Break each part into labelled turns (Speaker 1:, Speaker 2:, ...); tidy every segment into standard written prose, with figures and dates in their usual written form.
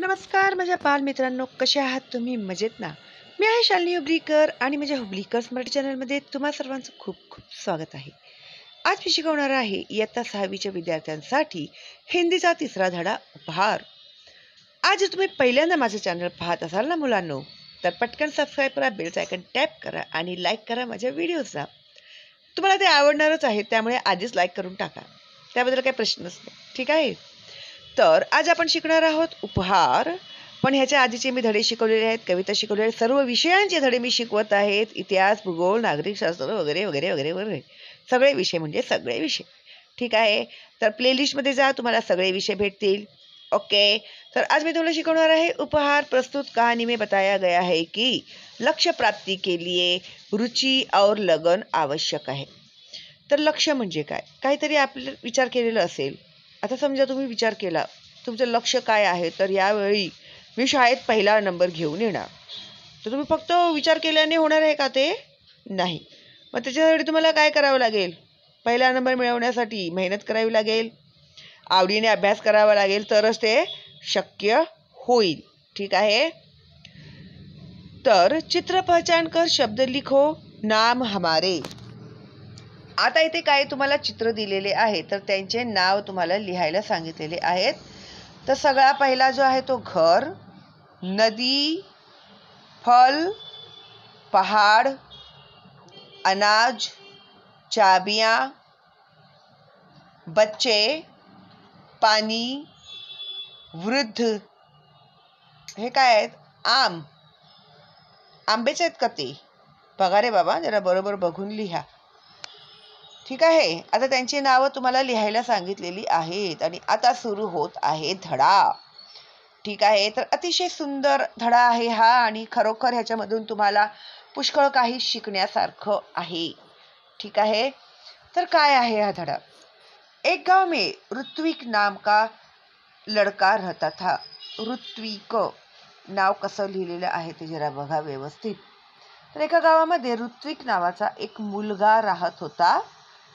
Speaker 1: नमस्कार माझ्या बालमित्रांनो, कसे आहात तुम्ही? मजेत ना? मी आहे शालिनी हुबळीकर आणि माझ्या हुबळीकर्स मराठी चॅनलमध्ये तुम्हा सर्वांचं खूप खूप स्वागत आहे. आज मी शिकवणार आहे इयत्ता 6वीच्या विद्यार्थ्यांसाठी हिंदीचा तिसरा धडा उपहार. आज जर तुम्ही पहिल्यांदा माझं चॅनल पाहत असाल ना मुलांनो, तर पटकन सबस्क्राईब करा, बेलचं आयकॉन टॅप करा आणि लाईक करा माझ्या व्हिडिओजला. तुम्हाला ते आवडणारच आहे, त्यामुळे आधीच लाईक करून टाका. त्याबद्दल काही प्रश्नच नाही, ठीक आहे? तर आज आपण शिकणार आहोत उपहार. पण ह्याच्या आधीचे मी धडे शिकवलेले आहेत, कविता शिकवलेले आहेत, सर्व विषयांचे धडे मी शिकवत आहेत. इतिहास, भूगोल, नागरिकशास्त्र वगैरे वगैरे वगैरे वगैरे सगळे विषय, म्हणजे सगळे विषय, ठीक आहे? तर प्लेलिस्टमध्ये जा, तुम्हाला सगळे विषय भेटतील. ओके. तर आज मी तुम्हाला शिकवणार आहे उपहार. प्रस्तुत कहानी में बताया गया है कि लक्ष्य प्राप्ति के लिए रुचि और लगन आवश्यक आहे. तर लक्ष्य म्हणजे काय? काहीतरी आपलं विचार केलेलं असेल. आता समजा तुम्ही विचार केला, तुमचं लक्ष्य काय आहे? तर यावेळी मी शाळेत पहिला नंबर घेऊन येणार. तर तुम्ही फक्त विचार केल्याने होणार आहे का ते? नाही. मग त्याच्यासाठी तुम्हाला काय करावं लागेल? पहिला नंबर मिळवण्यासाठी मेहनत करावी लागेल, आवडीने अभ्यास करावा लागेल, तरच ते शक्य होईल. ठीक आहे? तर चित्र पहचान कर शब्द लिखो, नाम हमारे. आता इथे काय तुम्हाला चित्र दिलेले आहे, तर त्यांचे नाव तुम्हाला लिहायला सांगितलेले आहेत. तर सगळा पहिला जो आहे तो घर, नदी, फल, पहाड़, अनाज, चाबियां, बच्चे, पानी, वृद्ध. हे काय आहेत? आम. आंबेच आहेत का ते? बघा रे बाबा, जरा बरोबर बघून लिहा. ठीक आहे? आता त्यांची नावं तुम्हाला लिहायला सांगितलेली आहेत आणि आता सुरू होत आहे धडा. ठीक आहे? तर अतिशय सुंदर धडा आहे हा आणि खरोखर ह्याच्यामधून तुम्हाला पुष्कळ काही शिकण्यासारखं आहे. ठीक आहे? तर काय आहे हा धडा? एक गाव में ऋत्विक नाम का लड़का रहता था. ऋत्विक नाव कसं लिहिलेलं आहे ते जरा बघा व्यवस्थित. तर एका गावामध्ये ऋत्विक नावाचा एक मुलगा राहत होता.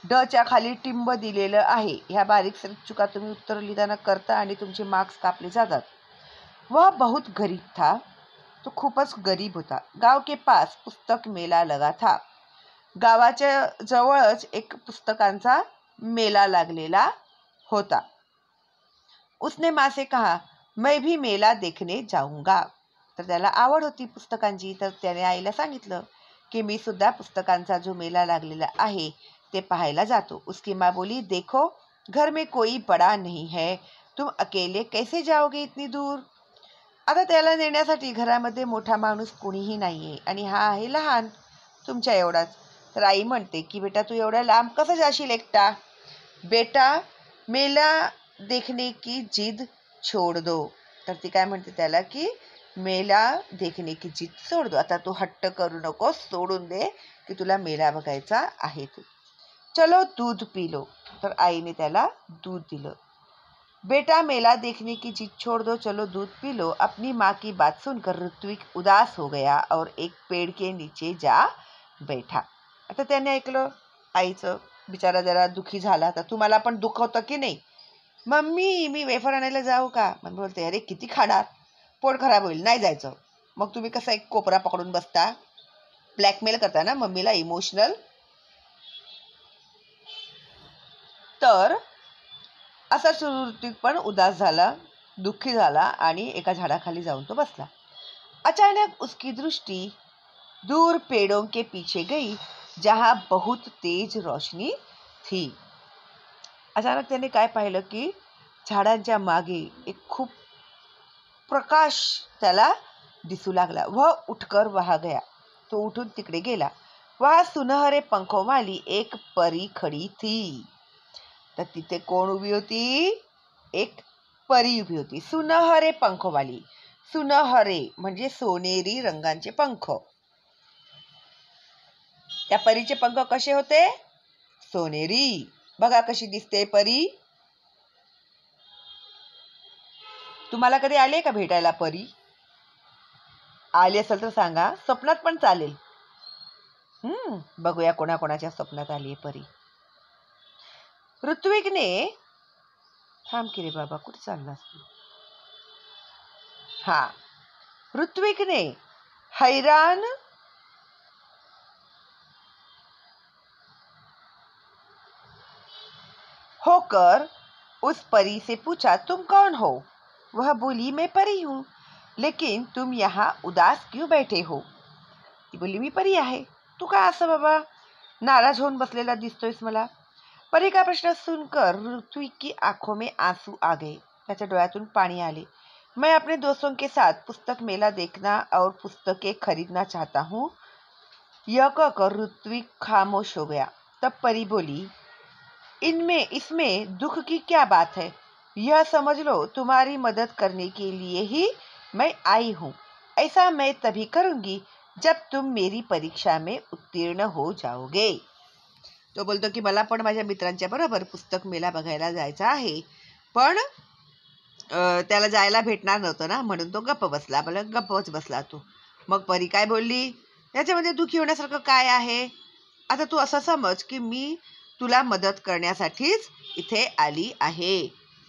Speaker 1: डच्या खाली टिंब दिलेलं आहे. ह्या बारीक सारीक चुका तुम्ही उत्तर लिहिताना करता आणि तुमचे मार्क्स कापले जातात. वह बहुत गरीब था. तो खूपच गरीब होता. गाव के पास पुस्तक मेला लगा था. गावाच्या जवळच एक पुस्तकांचा मेला लागलेला होता. उसने माँ से कहा, मैं भी मेला देखने जाऊंगा. तर त्याला आवड होती पुस्तकांची, तर त्याने आईला सांगितलं की मी सुद्धा पुस्तकांचा जो मेला लागलेला आहे ते पाहायला जातो. उसकी माँ बोली, देखो घर में कोई बड़ा नहीं है, तुम अकेले कैसे जाओगे इतनी दूर. आता त्याला नेण्यासाठी घरामध्ये मोठा माणूस कोणीही नाहीये आणि हा आहे लहान, तुमच्या एवढाच. तर आई म्हणते की बेटा तू एवढ्या लांब कसं जाशील एकटा? बेटा मेला देखने की जिद छोड़ दो. तर ती काय म्हणते त्याला की मेला देखने की जिद सोड दो. आता तू हट्ट करू नको, सोडून दे की तुला मेला बघायचा आहे ते. चलो दूध पी लो. तर आईने त्याला दूध दिलं. बेटा मेला देखने की जिद छोड़ दो, चलो दूध पी लो. अपनी माँ की बात सुनकर ऋत्विक उदास हो गया और एक पेड़ के नीचे जा बैठा. आता त्याने ऐकलं आईचं, बिचारा जरा दुखी झाला. आता तुम्हाला पण दुःख होतं की नाही? मम्मी मी वेफर आणायला जाऊ का? मम्मी बोलते, अरे किती खाणार, पोट खराब होईल, नाही जायचं. मग तुम्ही कसा एक कोपरा पकडून बसता, ब्लॅकमेल करता ना मम्मीला, इमोशनल. तर असा ऋत्विक पण उदास झाला, दुःखी झाला आणि एका झाडाखाली जाऊन तो बसला. अचानक उसकी दृष्टि दूर पेड़ों के पीछे गई जहां बहुत तेज रोशनी थी. अचानक त्याने काय पाहिलं की झाडांच्या मागे एक खूप प्रकाश त्याला दिसू लागला. वह उठकर वहां गया. तो उठून तिकडे गेला. वहां सुनहरे पंखों वाली एक परी खड़ी थी. तर तिथे कोण उभी होती? एक परी उभी होती. सुनहरे पंखवाली. सुनहरे म्हणजे सोनेरी रंगांचे पंख. त्या परीचे पंख कसे होते? सोनेरी. बघा कशी दिसते परी. तुम्हाला कधी आले का भेटायला परी? आली असेल तर सांगा, स्वप्नात पण चालेल. बघूया कोणाकोणाच्या स्वप्नात आली परी. ऋत्विकने थांब की रे बाबा, कुठे चाललास तू? हाँ। ऋत्विक ने हैरान होकर उस परी से पूछा, तुम कौन हो? वह बोली, मैं परी हूँ, लेकिन तुम यहाँ उदास क्यों बैठे हो? ती बोली, मी परी आहे. तू काय असं बाबा नाराज होऊन बसलेला दिसतोयस मला? परी का प्रश्न सुनकर ऋत्विक की आंखों में आंसू आ गए. त्याच्या डोळ्यातून पाणी आले. मैं अपने दोस्तों के साथ पुस्तक मेला देखना और पुस्तकें खरीदना चाहता हूँ. यह कहकर ऋत्विक खामोश हो गया. तब परी बोली, इसमें दुख की क्या बात है? यह समझ लो तुम्हारी मदद करने के लिए ही मैं आई हूँ. ऐसा मैं तभी करूंगी जब तुम मेरी परीक्षा में उत्तीर्ण हो जाओगे. तो बोलतो की मला पण माझ्या मित्रांच्या बरोबर पुस्तक मेला बघायला जायचा आहे, पण त्याला जायला भेटणार नव्हतं ना, म्हणून तो गप्प बसला. गप्पच बसला तो. मग परी काय बोलली, याच्यामध्ये दुःखी होण्यासारखं काय आहे? आता तू असं समज की मी तुला मदत करण्यासाठीच इथे आली आहे,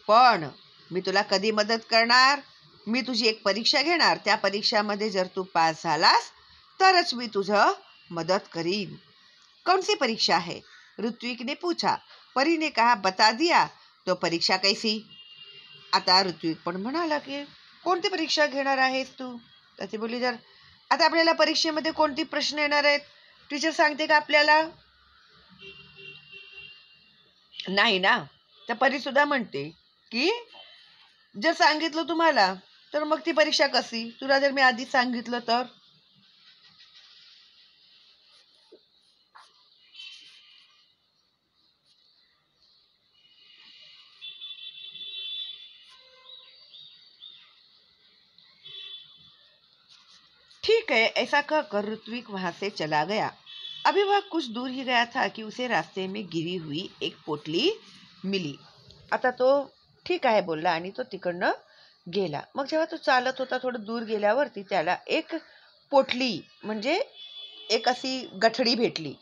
Speaker 1: पण मी तुला कधी मदत करणार? मी तुझी एक परीक्षा घेणार. त्या परीक्षामध्ये जर तू पास झालास तरच मी तुझं मदत करीन. कौन सी परीक्षा है? ऋत्विक ने पूछा. परी ने कहा, बता दिया. तो परीक्षा कैसी? आता ऋत्विक पण म्हणाला की कोणती परीक्षा घेणार आहेस तू? तर ती बोलली, जर आता आपल्याला परीक्षेमध्ये कोणती प्रश्न येणार आहेत, टीचर सांगते का आपल्याला? नाही ना. तर परी सुद्धा म्हणते की जर सांगितलं तुम्हाला तर मग ती परीक्षा कशी? तुला जर मी आधीच सांगितलं तर? ठीक है, ऐसा कहकर ऋत्विक वहां से चला गया. अभी वह कुछ दूर ही गया था कि उसे रास्ते में गिरी हुई एक पोटली मिली. आता तो ठीक आहे बोलला आणि तो तिकडनं गेला. मग जेव्हा तो चालत होता थोडं दूर गेल्यावरती त्याला एक पोटली म्हणजे एक अशी गठडी भेटली.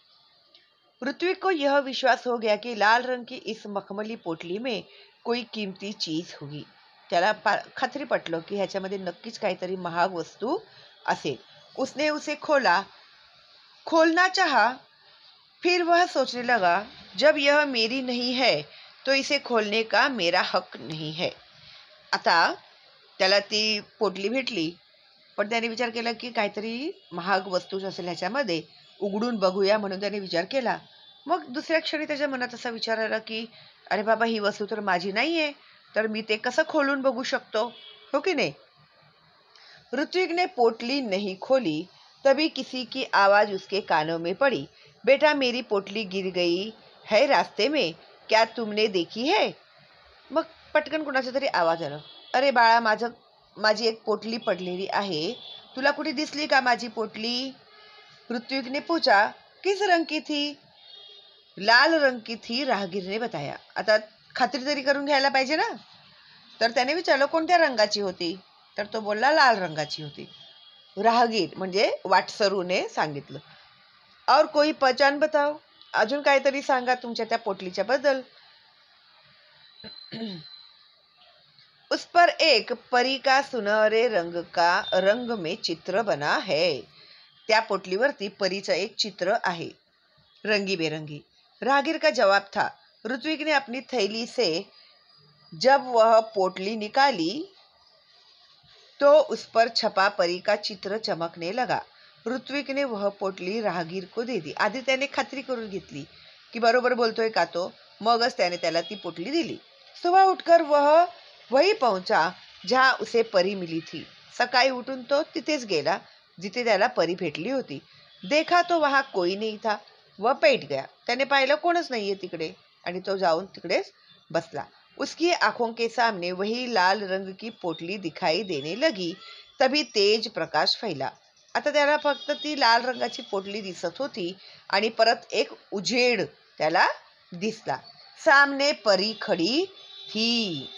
Speaker 1: ऋत्विक को यह विश्वास हो गया कि लाल रंग की इस मखमली पोटली में कोई कीमती चीज होगी. त्याला खात्री पटलं की ह्याच्यामध्ये नक्कीच काहीतरी महाग वस्तू असेल. उसने उसे खोला. खोलना चाहा, फिर वह सोचने लगा, जब यह मेरी नहीं है तो इसे खोलने का मेरा हक नहीं है. आता त्याला ती पोटली भेटली, पण त्याने विचार केला की काहीतरी महाग वस्तू असेल ह्याच्यामध्ये, उघडून बघूया म्हणून त्याने विचार केला. मग दुसऱ्या क्षणी त्याच्या मनात असा विचार आला की अरे बाबा, ही वस्तू तर माझी नाहीये, तर मी ते कसं खोलून बघू शकतो, हो की नाही? ऋत्विक ने पोटली नहीं खोली. तभी किसी की आवाज उसके कानों में पड़ी. बेटा, मेरी पोटली गिर गई है रास्ते में, क्या तुमने देखी है? मग पटकन कुणाचा तरी आवाज आला. अरे बाळा, माझी एक पोटली पडलेली आहे, तुला कुठे दिसली का माझी पोटली? ऋत्विक ने पूछा. किस रंग की थी? लाल रंग की थी, राहगीर ने बताया. आता खात्री तरी करून घ्यायला पाहिजे ना. तर त्याने विचारलं कोणत्या रंगाची होती? तर तो बोलला लाल रंगाची होती. राहगीर म्हणजे वाटसरूने सांगितलं. और कोई पहचान बताओ, अजून काहीतरी सांगा तुमच्या त्या पोटलीच्या बद्दल. उस पर एक परी का सुनहरे रंग में चित्र बना है. त्या पोटलीवरती परीचं एक चित्र आहे, रंगी बेरंगी. राहगीर का जवाब था. ऋत्विक ने अपनी थैली से जब वह पोटली निकाली तो उस पर छपा परी का चित्र चमकने लगा. ऋत्विक ने वह पोटली राहगीर को दे दी. आधी त्याने खात्री करून घेतली की बरोबर बोलतोय का तो, मगच त्याने त्याला ती पोटली दिली. सुबह उठकर वह वही पहुंचा जहां उसे परी मिली थी. सकाळी उठून तो तिथेच गेला जिथे त्याला परी भेटली होती. देखा तो वहां कोई नहीं था. वह बैठ गया. त्याने पाहिलं कोणच नाहीये तिकडे आणि तो जाऊन तिकडेच बसला. उसकी आंखों के सामने वही लाल रंग की पोटली दिखाई देने लगी. तभी तेज प्रकाश फैला. आता त्याला फक्त ती लाल रंगाची पोटली दिसत होती आणि परत एक उजेड त्याला दिसला. सामने परी खडी थी.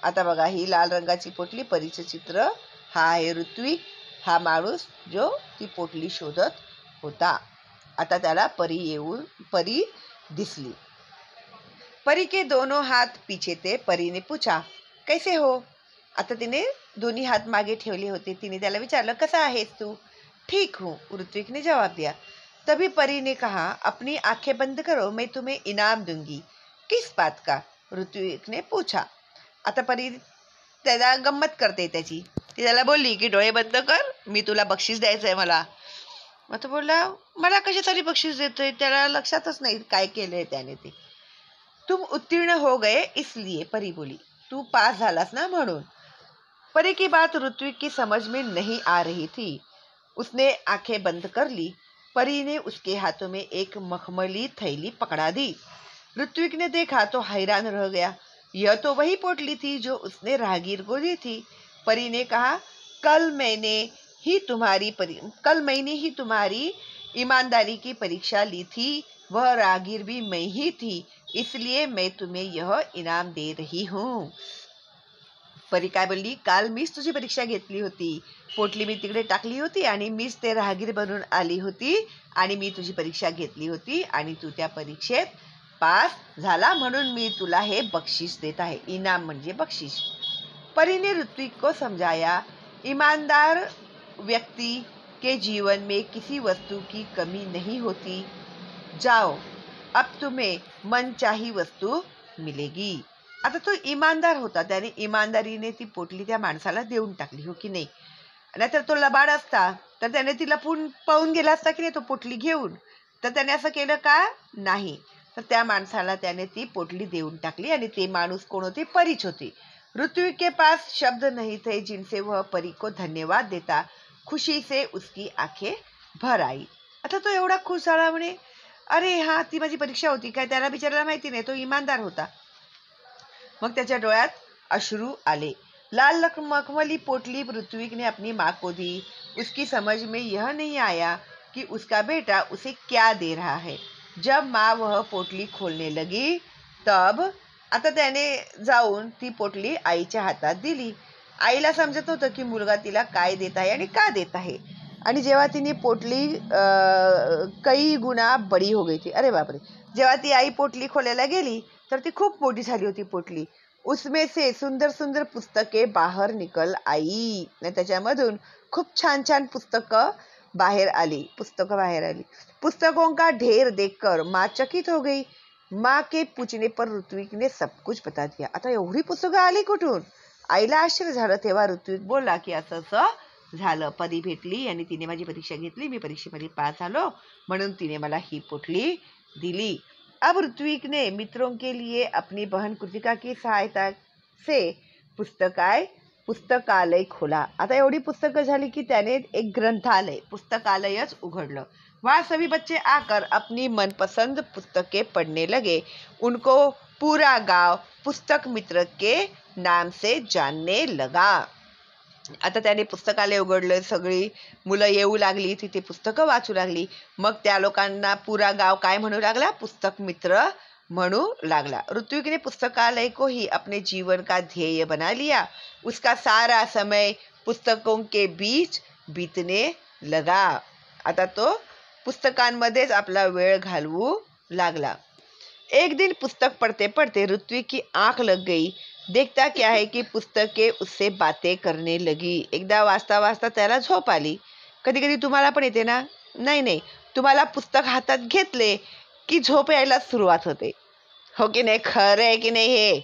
Speaker 1: आता बघा, ही लाल रंगाची पोटली, परीचं चित्र. हा आहे ऋत्विक, हा माणूस जो ती पोटली शोधत होता. आता त्याला परी दिसली. परी के दोनों हाथ पीछे थे. परी ने पूछा, कैसे हो? आता तिने दोन्ही हात मागे ठेवले होते. तिने त्याला विचारलं, कसा आहेस तू? ठीक हूँ, ऋत्विक ने जवाब दिया. तभी परी ने कहा, अपनी आंखें बंद करो, मैं तुम्हें इनाम दूंगी. किस बात का? ऋत्विक ने पूछा. आता परी त्याला गंमत करते त्याची. ती त्याला बोलली की डोळे बंद कर, मी तुला बक्षीस द्यायचंय मला. मग तो बोलला, मला कशासाठी बक्षीस देतोय? त्याला लक्षातच नाही काय केलंय त्याने ते. तुम उत्तीर्ण हो गए इसलिए, परी बोली. तू पास झालास ना म्हणून. परी की बात ऋत्विक की समझ में नहीं आ रही थी. उसने आंखें बंद कर ली. परी ने उसके हाथों में एक मखमली थैली पकड़ा दी. ऋत्विक ने देखा तो हैरान रह गया. यह तो वही पोटली थी जो उसने राहगीर को दी थी. परी ने कहा, कल मैंने ही तुम्हारी ईमानदारी की परीक्षा ली थी. वह राहगीर भी मैं ही थी, इसलिए मैं तुम्हें यह इनाम दे रही हूँ. परी काय बोलली, काल मीच तुझी परीक्षा घेतली होती. पोटली मी तिकडे टाकली होती आणि मीच ते राहगीर बनून आली होती आणि मी तुझी परीक्षा घेतली होती आणि तू त्या परीक्षेत पास झाला म्हणून मी तुला हे बक्षीस देत आहे. इनाम म्हणजे बक्षीस. परी ने ऋत्विक को समझाया, ईमानदार व्यक्ति के जीवन में किसी वस्तु की कमी नहीं होती. जाओ, अब तुम्हें मनचाही वस्तू मिलेगी. आता तो इमानदार होता, त्याने इमानदारीने ती पोटली त्या माणसाला देऊन टाकली, हो की नाही? नाहीतर तो लबाड असता तर त्याने तिला पळून गेला असता की नाही तो पोटली घेऊन. तर त्याने असं केलं का? नाही. तर त्या माणसाला त्याने ती पोटली देऊन टाकली आणि ते माणूस कोण होते? परीच होती. ऋत्विक के पास शब्द नहीं थे जिनसे वह परी को धन्यवाद देता. खुशी से उसकी आंखें भर आई. आता तो एवढा खुश झाला, म्हणे अरे हा, ती माझी परीक्षा होती काय? त्याला बिचारायला माहिती नाही, तो इमानदार होता. मग त्याच्या डोळ्यात अश्रू आले. लाल मखमली पोटली ऋत्विक ने अपनी माँ को दी. उसकी समझ में यह नहीं आया कि उसका बेटा उसे क्या दे रहा है. जब माँ वह पोटली खोलने लगी तब आता त्याने जाऊन ती पोटली आईच्या हातात दिली. आईला समजत नव्हतं की मुलगा तिला काय देत आहे आणि का देत आहे. आणि जेव्हा तिने पोटली कई गुना बडी हो गई थी. अरे बापरे. जेव्हा ती आई पोटली खोलायला गेली तर ती खूप मोठी झाली होती पोटली. उसमें से सुंदर सुंदर पुस्तके बाहर निकल आई. त्याच्यामधून खूप छान छान पुस्तकं बाहेर आली. पुस्तकों का ढेर देखकर माँ चकित हो गई. माँ के पूछने पर ऋत्विक ने सब कुछ बता दिया. आता एवढी पुस्तकं आली कुठून? आईला आश्चर्य झालं. तेव्हा ऋत्विक बोलला की असं असं झालं, परी भेटली आणि तिने माझी परीक्षा घेतली, मी परीक्षेमध्ये पास झालो म्हणून तिने मला ही पोटली दिली. अब ऋत्विक ने मित्रों के लिए अपनी बहन कृतिका की सहायता से पुस्तकालय खोला. आता एवढी पुस्तकं झाली की त्याने एक पुस्तकालयच उघडलं. वहाँ सभी बच्चे आकर अपनी मनपसंद पुस्तकें पढ़ने लगे. उनको पूरा गांव पुस्तक मित्र के नाम से जानने लगा. आता त्याने पुस्तकालय उघडलं. सगळी मुलं येऊ लागली, तिथे पुस्तकं वाचू लागली. मग त्या लोकांना पुरा गाव काय म्हणू लागला? पुस्तक मित्र म्हणू लागला. ऋत्विक ने पुस्तकालय को ही अपने जीवन का ध्येय बना लिया. उसका सारा समय पुस्तकों के बीच बीतने लगा. आता तो पुस्तकांमध्येच आपला वेळ घालवू लागला. एक दिन पुस्तक पढ़ते पढ़ते ऋत्विक की आंख लग गई. देखता क्या है कि पुस्तकें उससे बातें करने लगी. एकदा वाचता वाचता त्याला झोप आली. कधी कधी तुम्हाला पण येते ना? नाही, तुम्हाला पुस्तक हातात घेतले की झोप यायला सुरुवात होते, हो की नाही? खरं आहे की नाही हे?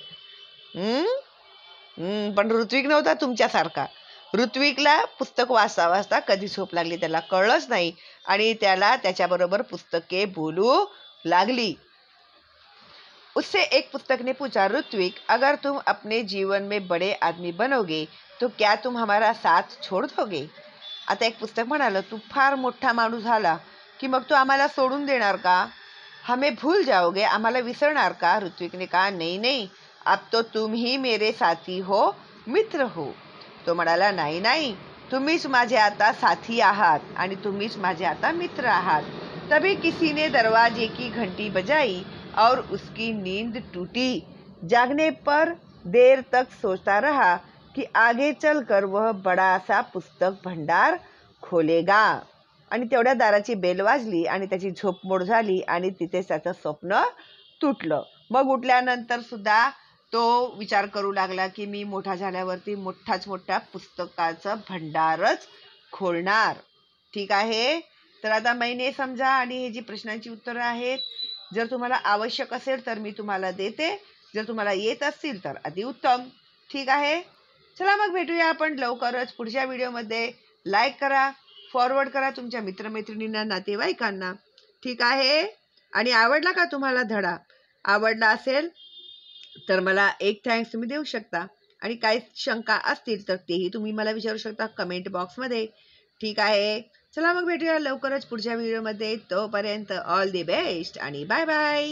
Speaker 1: पण ऋत्विक नव्हता तुमच्यासारखा. ऋत्विकला पुस्तक वाचता वाचता कधी झोप लागली त्याला कळलंच नाही आणि त्याला त्याच्याबरोबर पुस्तके बोलू लागली. उससे एक पुस्तक ने पूछा, ऋत्विक, अगर तुम अपने जीवन में बड़े आदमी बनोगे तो क्या तुम हमारा साथ छोड़ दोगे? आता एक पुस्तक म्हणालं, तू फार मोठा माणूस झाला की मग तू आम्हाला सोडून देणार का? हमें भूल जाओगे, आम्हाला विसरणार का? ऋत्विक ने कहा, नहीं, अब तो तुम ही मेरे साथी हो, मित्र हो. तो म्हणाला, नाही, तुम्हीच माझे आता साथी आहात आणि तुम्हीच माझे आता मित्र आहात. तभी किसी ने दरवाजे की घंटी बजाई और उसकी नींद टूटी. जागने पर देर तक सोचता रहा कि आगे चलकर वह बड़ा सा पुस्तक भंडार खोलेगा. आणि तेवढ्या दाराची बेल वाजली आणि त्याची झोपमोड झाली आणि तिथे त्याचं स्वप्न तुटलं. मग उठल्यानंतर सुद्धा तो विचार करू लागला की मी मोठा झाल्यावरती मोठ्या पुस्तकाचं भंडारच खोलणार. ठीक आहे. तर आता महिने समजा आणि हे जी प्रश्नांची उत्तरं आहेत, जर तुम्हाला आवश्यक असेल तर मी तुम्हाला देते, जर तुम्हाला येत असतील तर अतिउत्तम. ठीक आहे. चला मग भेटूया आपण लवकरच पुढच्या व्हिडिओमध्ये. लाईक करा, फॉरवर्ड करा तुमच्या मित्रमैत्रिणींना, नातेवाईकांना. ठीक आहे. आणि आवडला का तुम्हाला धडा? आवडला असेल तर मला एक थँक्स तुम्ही देऊ शकता, आणि काही शंका असतील तर तेही तुम्ही मला विचारू शकता कमेंट बॉक्समध्ये. ठीक आहे. चला मग भेटूया लवकरच पुढच्या व्हिडिओमध्ये. तोपर्यंत ऑल दी बेस्ट आणि बाय बाय.